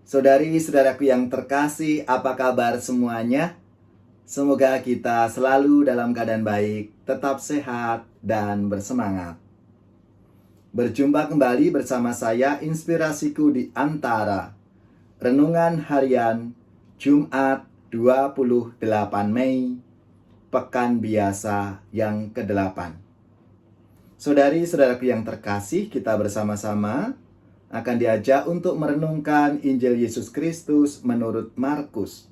Saudari-saudaraku yang terkasih, apa kabar semuanya? Semoga kita selalu dalam keadaan baik, tetap sehat, dan bersemangat. Berjumpa kembali bersama saya, Inspirasiku di Antara. Renungan Harian Jumat 28 Mei, Pekan Biasa yang ke-8. Saudari-saudaraku yang terkasih, kita bersama-sama akan diajak untuk merenungkan Injil Yesus Kristus menurut Markus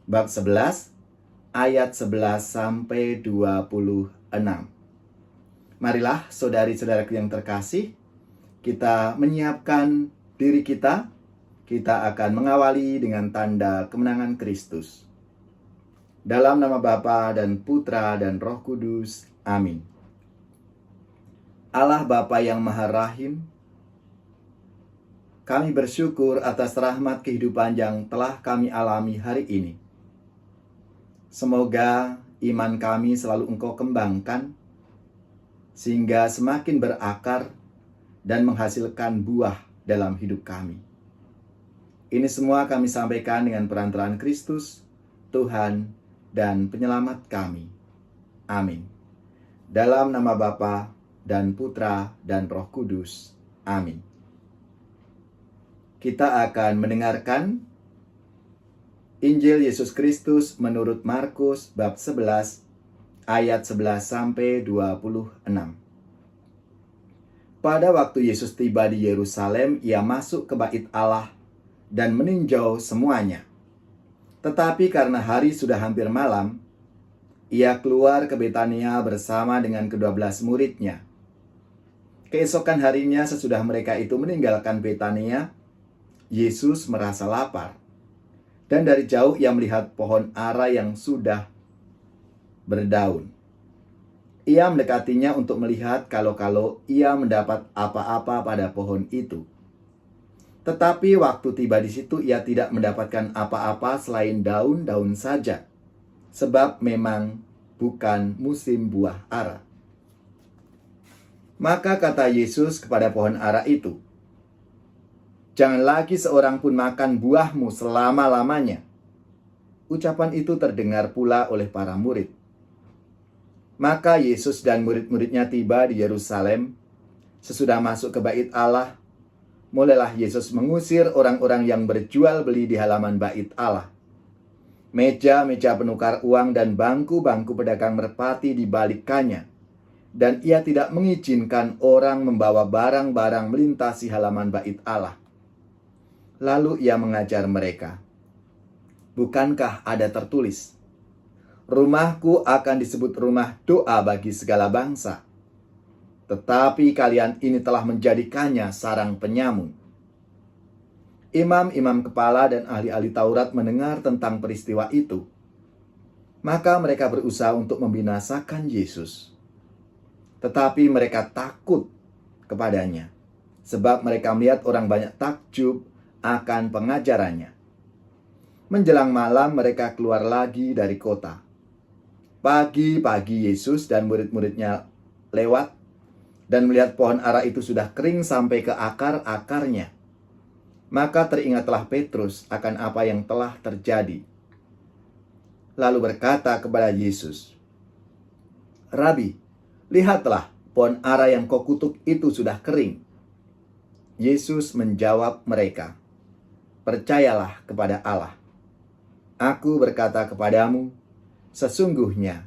bab 11 ayat 11 sampai 26. Marilah saudari-saudaraku yang terkasih, kita menyiapkan diri kita. Kita akan mengawali dengan tanda kemenangan Kristus. Dalam nama Bapa dan Putra dan Roh Kudus. Amin. Allah Bapa yang Maha Rahim, kami bersyukur atas rahmat kehidupan yang telah kami alami hari ini. Semoga iman kami selalu Engkau kembangkan, sehingga semakin berakar dan menghasilkan buah dalam hidup kami. Ini semua kami sampaikan dengan perantaraan Kristus, Tuhan dan Penyelamat kami. Amin. Dalam nama Bapa dan Putra dan Roh Kudus. Amin. Kita akan mendengarkan Injil Yesus Kristus menurut Markus bab 11 ayat 11 sampai 26. Pada waktu Yesus tiba di Yerusalem, ia masuk ke bait Allah dan meninjau semuanya. Tetapi karena hari sudah hampir malam, ia keluar ke Betania bersama dengan ke-12 muridnya. Keesokan harinya sesudah mereka itu meninggalkan Betania, Yesus merasa lapar, dan dari jauh ia melihat pohon ara yang sudah berdaun. Ia mendekatinya untuk melihat kalau ia mendapat apa-apa pada pohon itu. Tetapi waktu tiba di situ ia tidak mendapatkan apa-apa selain daun-daun saja, sebab memang bukan musim buah ara. Maka kata Yesus kepada pohon ara itu, "Jangan lagi seorang pun makan buahmu selama-lamanya." Ucapan itu terdengar pula oleh para murid. Maka Yesus dan murid-muridnya tiba di Yerusalem. Sesudah masuk ke bait Allah, mulailah Yesus mengusir orang-orang yang berjual beli di halaman bait Allah. Meja-meja penukar uang dan bangku-bangku pedagang merpati dibalikkannya, dan ia tidak mengizinkan orang membawa barang-barang melintasi halaman bait Allah. Lalu ia mengajar mereka, "Bukankah ada tertulis, rumahku akan disebut rumah doa bagi segala bangsa? Tetapi kalian ini telah menjadikannya sarang penyamun." Imam-imam kepala dan ahli-ahli Taurat mendengar tentang peristiwa itu. Maka mereka berusaha untuk membinasakan Yesus. Tetapi mereka takut kepadanya, sebab mereka melihat orang banyak takjub akan pengajarannya. Menjelang malam mereka keluar lagi dari kota. Pagi-pagi Yesus dan murid-muridnya lewat dan melihat pohon ara itu sudah kering sampai ke akar-akarnya. Maka teringatlah Petrus akan apa yang telah terjadi. Lalu berkata kepada Yesus, "Rabi, lihatlah, pohon ara yang kau kutuk itu sudah kering." Yesus menjawab mereka, "Percayalah kepada Allah. Aku berkata kepadamu, sesungguhnya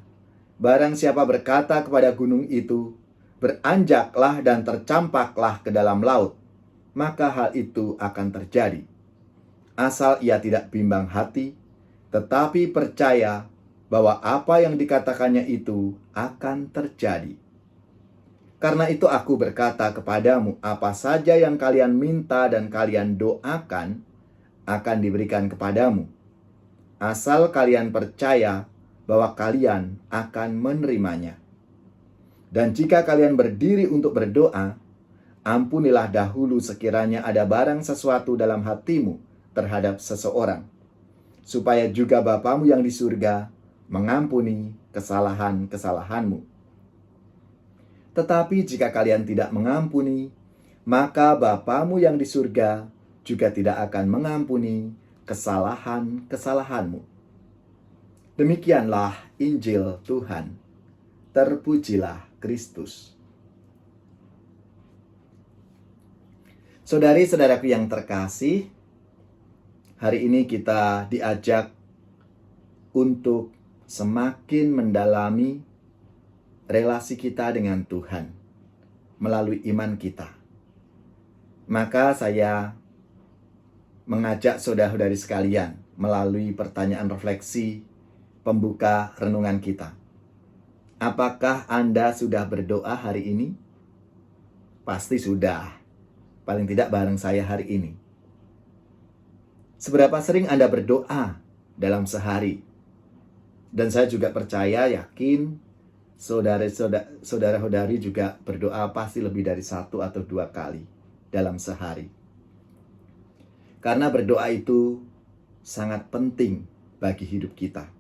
barang siapa berkata kepada gunung itu, beranjaklah dan tercampaklah ke dalam laut, maka hal itu akan terjadi. Asal ia tidak bimbang hati, tetapi percaya bahwa apa yang dikatakannya itu akan terjadi. Karena itu aku berkata kepadamu, apa saja yang kalian minta dan kalian doakan akan diberikan kepadamu, asal kalian percaya bahwa kalian akan menerimanya. Dan jika kalian berdiri untuk berdoa, ampunilah dahulu sekiranya ada barang sesuatu dalam hatimu terhadap seseorang, supaya juga Bapamu yang di surga mengampuni kesalahan-kesalahanmu. Tetapi jika kalian tidak mengampuni, maka Bapamu yang di surga juga tidak akan mengampuni kesalahan-kesalahanmu. Demikianlah Injil Tuhan. Terpujilah Kristus. Saudari-saudaraku yang terkasih, hari ini kita diajak untuk semakin mendalami relasi kita dengan Tuhan melalui iman kita. Maka saya mengajak saudara-saudari sekalian melalui pertanyaan refleksi pembuka renungan kita. Apakah Anda sudah berdoa hari ini? Pasti sudah. Paling tidak bareng saya hari ini. Seberapa sering Anda berdoa dalam sehari? Dan saya juga percaya, yakin, saudara-saudari juga berdoa pasti lebih dari 1 atau 2 kali dalam sehari. Karena berdoa itu sangat penting bagi hidup kita.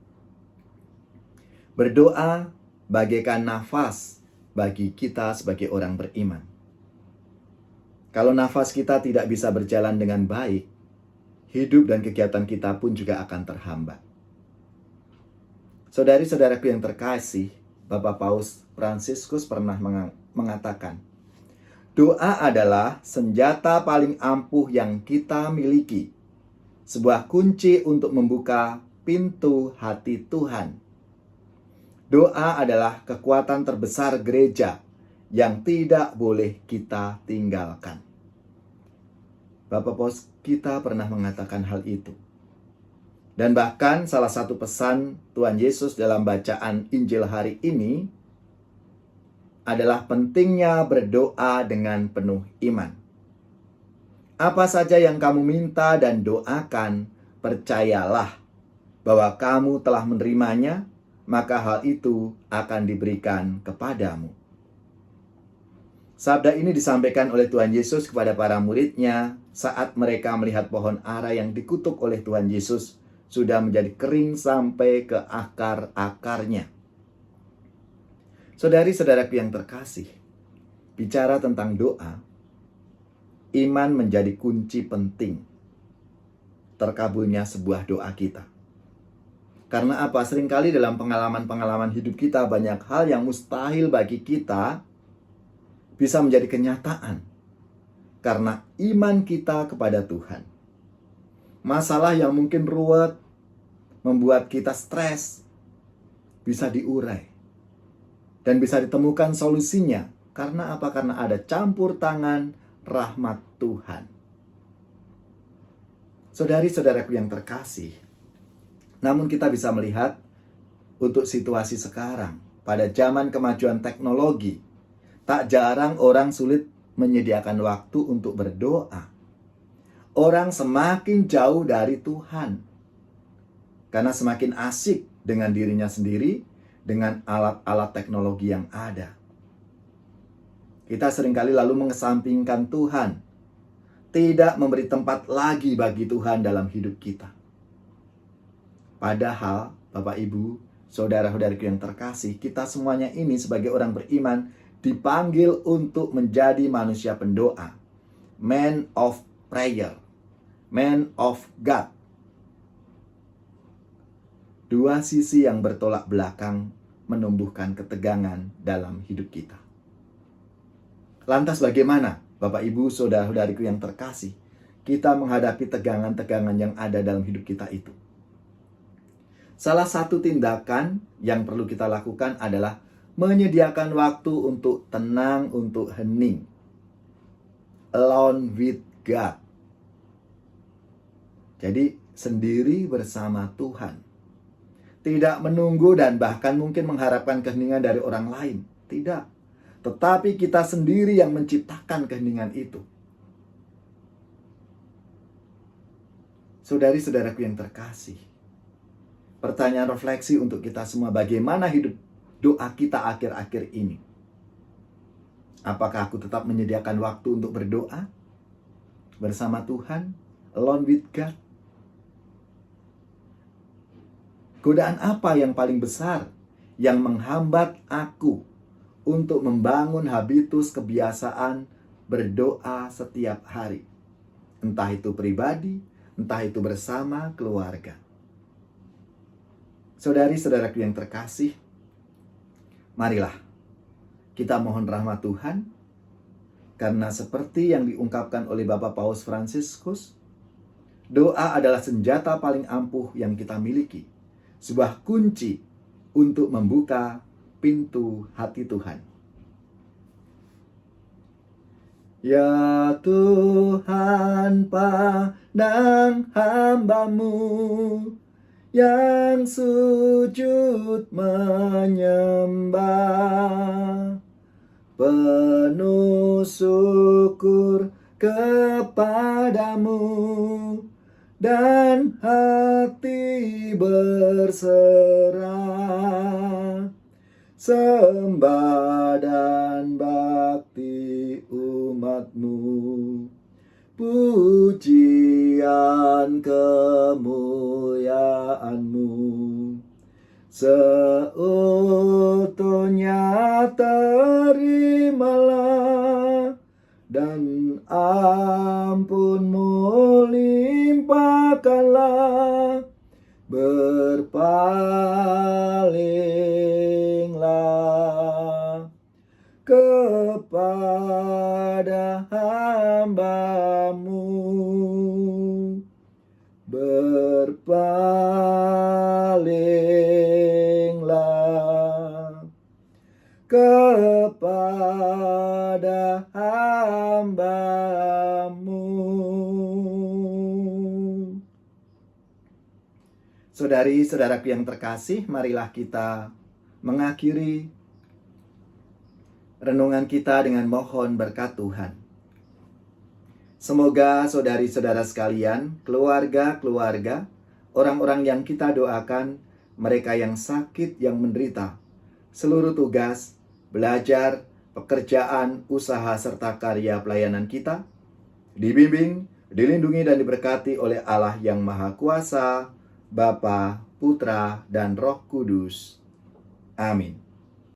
Berdoa bagaikan nafas bagi kita sebagai orang beriman. Kalau nafas kita tidak bisa berjalan dengan baik, hidup dan kegiatan kita pun juga akan terhambat. Saudari-saudaraku yang terkasih, Bapak Paus Fransiskus pernah mengatakan, doa adalah senjata paling ampuh yang kita miliki, sebuah kunci untuk membuka pintu hati Tuhan. Doa adalah kekuatan terbesar gereja yang tidak boleh kita tinggalkan. Bapak Paus kita pernah mengatakan hal itu. Dan bahkan salah satu pesan Tuhan Yesus dalam bacaan Injil hari ini adalah pentingnya berdoa dengan penuh iman. Apa saja yang kamu minta dan doakan, percayalah bahwa kamu telah menerimanya, maka hal itu akan diberikan kepadamu. Sabda ini disampaikan oleh Tuhan Yesus kepada para murid-Nya saat mereka melihat pohon ara yang dikutuk oleh Tuhan Yesus sudah menjadi kering sampai ke akar-akarnya. Saudari-saudaraku yang terkasih, bicara tentang doa, iman menjadi kunci penting terkabulnya sebuah doa kita. Karena apa? Seringkali dalam pengalaman-pengalaman hidup kita banyak hal yang mustahil bagi kita bisa menjadi kenyataan karena iman kita kepada Tuhan. Masalah yang mungkin ruwet, membuat kita stres, bisa diurai dan bisa ditemukan solusinya. Karena apa? Karena ada campur tangan rahmat Tuhan. Saudari-saudaraku yang terkasih, namun kita bisa melihat untuk situasi sekarang, pada zaman kemajuan teknologi, tak jarang orang sulit menyediakan waktu untuk berdoa. Orang semakin jauh dari Tuhan karena semakin asik dengan dirinya sendiri, dengan alat-alat teknologi yang ada. Kita seringkali lalu mengesampingkan Tuhan, tidak memberi tempat lagi bagi Tuhan dalam hidup kita. Padahal, Bapak Ibu, saudara-saudariku yang terkasih, kita semuanya ini sebagai orang beriman dipanggil untuk menjadi manusia pendoa, man of prayer, man of God. Dua sisi yang bertolak belakang menumbuhkan ketegangan dalam hidup kita. Lantas bagaimana, Bapak Ibu, saudara-saudariku yang terkasih, kita menghadapi tegangan-tegangan yang ada dalam hidup kita itu? Salah satu tindakan yang perlu kita lakukan adalah menyediakan waktu untuk tenang, untuk hening. Alone with God. Jadi sendiri bersama Tuhan. Tidak menunggu dan bahkan mungkin mengharapkan keheningan dari orang lain. Tidak. Tetapi kita sendiri yang menciptakan keheningan itu. Saudari-saudaraku yang terkasih, pertanyaan refleksi untuk kita semua, bagaimana hidup doa kita akhir-akhir ini? Apakah aku tetap menyediakan waktu untuk berdoa bersama Tuhan, alone with God? Godaan apa yang paling besar yang menghambat aku untuk membangun habitus kebiasaan berdoa setiap hari? entah itu pribadi, entah itu bersama keluarga. Saudari-saudaraku yang terkasih, marilah kita mohon rahmat Tuhan, karena seperti yang diungkapkan oleh Bapak Paus Fransiskus, doa adalah senjata paling ampuh yang kita miliki, sebuah kunci untuk membuka pintu hati Tuhan. Ya Tuhan, pandang hamba-Mu yang sujud menyembah, penuh syukur kepadamu dan hati berserah, sembah dan bakti umat-Mu, pujian kemuliaan-Mu seutuhnya terimalah, dan ampun-Mu limpahkanlah, berpalinglah kepada hamba-Mu, berpalinglah kepada hamba-Mu. Saudari-saudaraku yang terkasih, marilah kita mengakhiri renungan kita dengan mohon berkat Tuhan. Semoga saudari-saudara sekalian, keluarga-keluarga, orang-orang yang kita doakan, mereka yang sakit, yang menderita, seluruh tugas, belajar, pekerjaan, usaha, serta karya pelayanan kita, dibimbing, dilindungi, dan diberkati oleh Allah yang Maha Kuasa, Bapa, Putra, dan Roh Kudus. Amin.